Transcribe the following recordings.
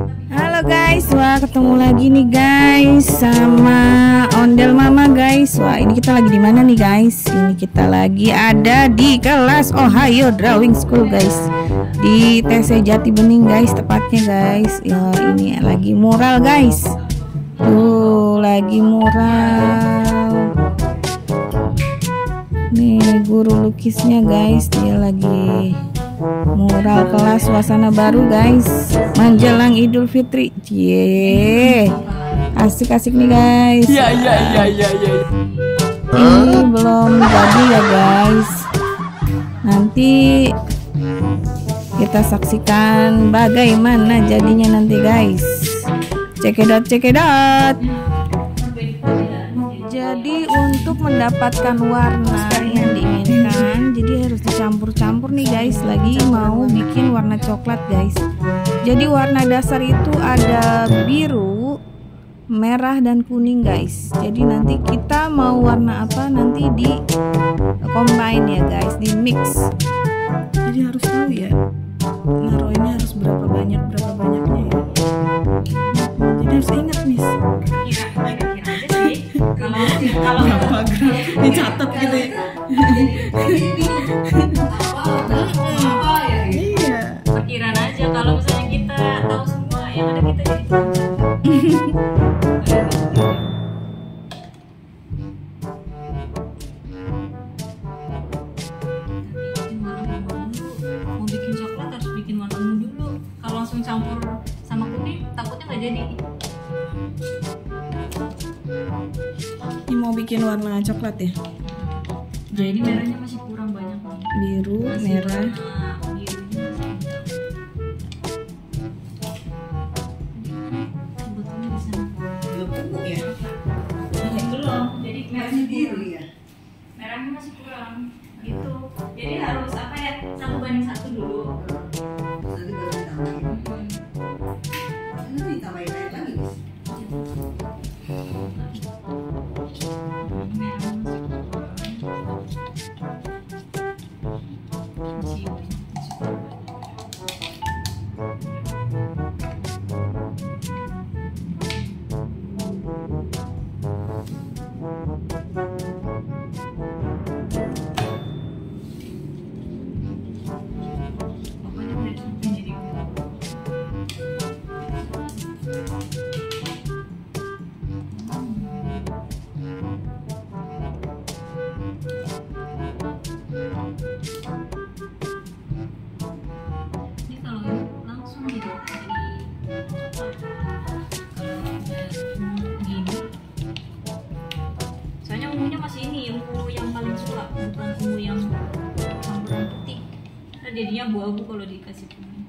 Halo guys, wah ketemu lagi nih guys sama Ondel Mama guys. Wah ini kita lagi di mana nih guys? Ini kita lagi ada di kelas Ohio Drawing School guys, di TC Jati Bening guys tepatnya guys. Ya ini lagi mural guys. Tuh lagi mural. Nih guru lukisnya guys, dia lagi mural kelas suasana baru guys menjelang Idul Fitri. Asik-asik nih guys. Iya. Ini belum jadi ya guys. Nanti kita saksikan bagaimana jadinya nanti guys. Cekidot. Jadi untuk mendapatkan warna yang diinginkan, jadi harus dicampur-campur nih guys. Lagi mau bikin warna coklat guys. Jadi warna dasar itu ada biru, merah dan kuning guys. Jadi nanti kita mau warna apa nanti di combine ya guys, di mix. Jadi harus tahu ya, naruhnya harus berapa banyaknya ya. Jadi harus ingat miss. Kalau dicatat gitu ya. Iya. Perkiraan aja, kalau misalnya kita tahu semua yang ada kita jadi mau bikin coklat harus bikin warna ungu dulu. Kalau langsung campur sama kuning takutnya nggak jadi. Ini mau bikin warna coklat ya. Jadi merahnya masih kurang banyak nih. Biru, merah. Sebetulnya di sana. Belum temu ya. Belum. Jadi merahnya Biru ya. merahnya masih kurang gitu. Jadi harus apa ya, 1:1 dulu. Nanti baru ditambahin. Nanti ditambahin air lagi guys. Ungunya masih ini, ungu yang paling suka, bukan ungu yang campuran putih. Nah, jadinya abu-abu kalau dikasih kuning.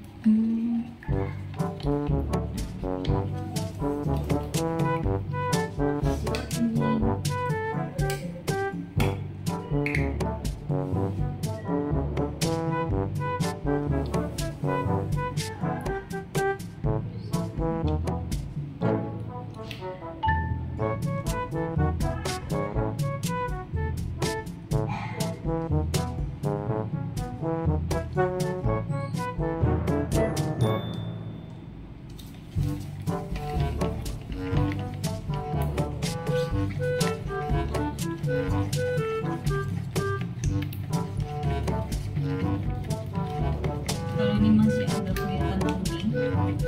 Kalau ini masih ada kelihatan kuning,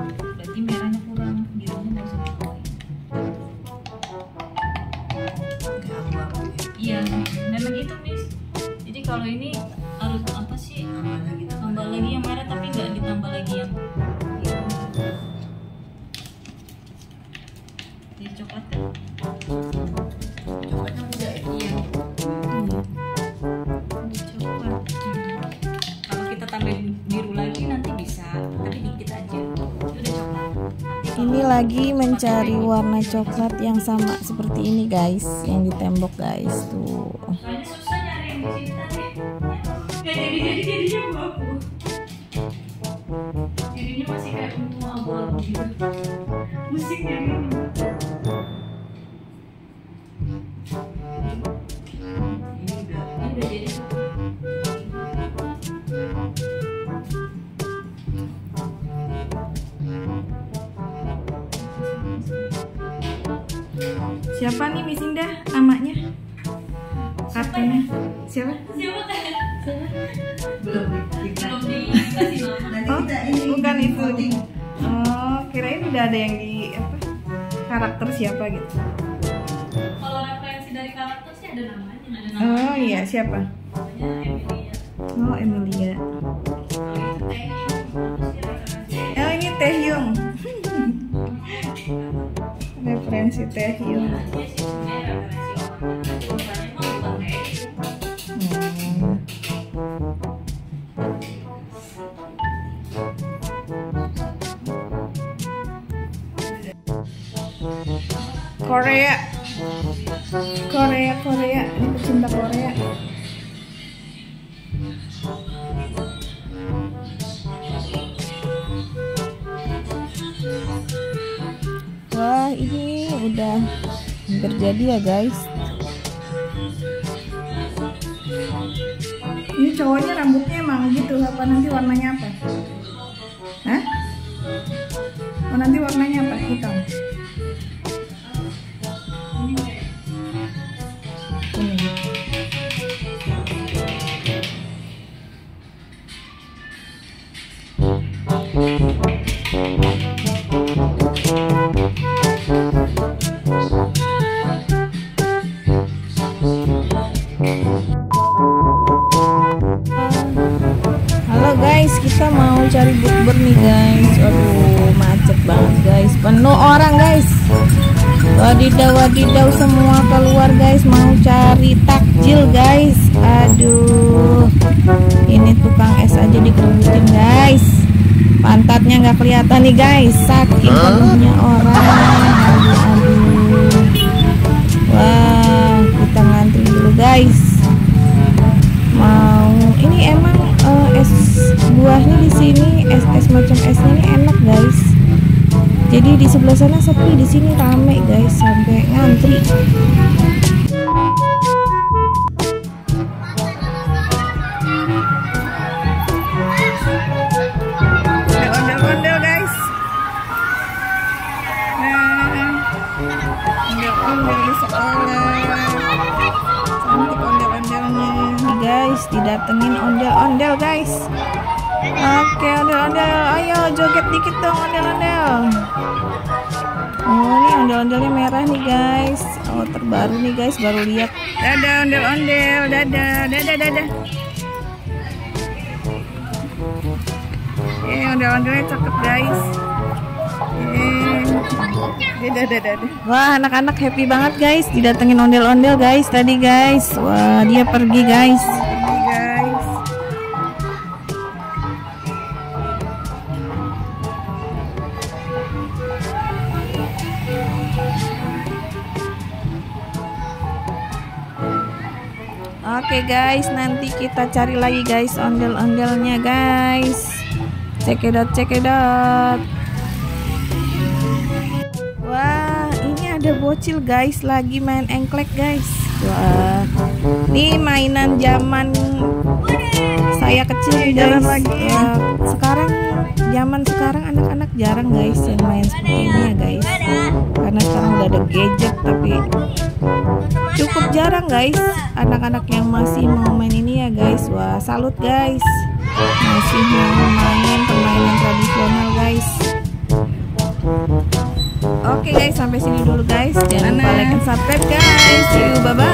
berarti merahnya kurang, birunya nggak usah ditambahin. Kayak abu-abu ya. Iya, memang gitu Miss. Jadi kalau ini harus apa sih? Tambah lagi yang merah, tapi nggak ditambah lagi yang biru. Jadi coklat kan? Coklatnya muda ya. Iya. Ini coklat. Kalau kita tambahin biru lagi nanti bisa, tapi dikit aja. Ini udah coklat. Ini lagi mencari warna coklat yang sama seperti ini guys, yang di tembok guys tuh. Soalnya susah nyari yang di sini tadi. Nggak jadinya abu-abu. Jadinya masih kayak ungu abu-abu gitu. Musik jadi ini. Ini udah Ini udah jadi. Siapa nih Miss Indah namanya? Kartunya siapa? Belum kita. Belum dikasih nama. Nanti Oh, kita ini bukan itu. voting. Oh, kirain udah ada yang di apa? Karakter siapa gitu. Kalau referensi dari karakter sih ada namanya, ada nama. Oh iya, siapa? Namanya Emilia. Oh, Emilia. Oh, ini Taehyung. Referensi Taehyung. Dia sih sebenarnya referensi orang. Bukannya mah bukan kayak gitu. Korea. Ini pecinta Korea. Wah, ini udah hampir jadi ya guys. Ini cowoknya rambutnya emang gitu apa nanti warnanya apa? Hah? Oh, nanti warnanya apa? Hitam. Ini. Halo guys, kita mau cari bukber nih guys. Aduh, macet banget guys, penuh orang guys. Wadidaw semua keluar guys, mau cari takjil guys. Aduh, ini tukang es aja dikerubutin guys. Pantatnya nggak kelihatan nih guys, saking penuhnya orang. Aduh. Wah, kita ngantri dulu guys. Mau ini emang es buahnya di sini, es macam esnya ini enak guys. Jadi di sebelah sana sepi, di sini rame guys, sampai ngantri. Ondel-ondel guys. Nah, ondel-ondel di sekolah. Cantik ondel-ondelnya. Nih guys, didatengin ondel-ondel guys. Oke, ondel-ondel, ayo joget dikit dong ondel-ondel. Oh, ini ondel-ondelnya merah nih guys. Oh, terbaru nih guys, baru lihat. Dadah ondel-ondel, dadah. Ondel-ondelnya cakep guys. Dadah. Wah, anak-anak happy banget guys, didatengin ondel-ondel guys tadi guys. Wah, dia pergi guys. Oke guys, nanti kita cari lagi guys ondel-ondelnya guys. Cekidot. Wah, ini ada bocil guys, lagi main engklek guys. Wah, ini mainan zaman saya kecil guys. Wah, zaman sekarang anak-anak jarang guys yang main seperti ini ya guys. Karena sekarang udah ada gadget, tapi cukup jarang guys anak-anak yang masih mau main ini ya guys. Wah, salut guys, masih mau main permainan tradisional guys. Oke guys, sampai sini dulu guys. Jangan lupa like and subscribe guys. See you, bye bye.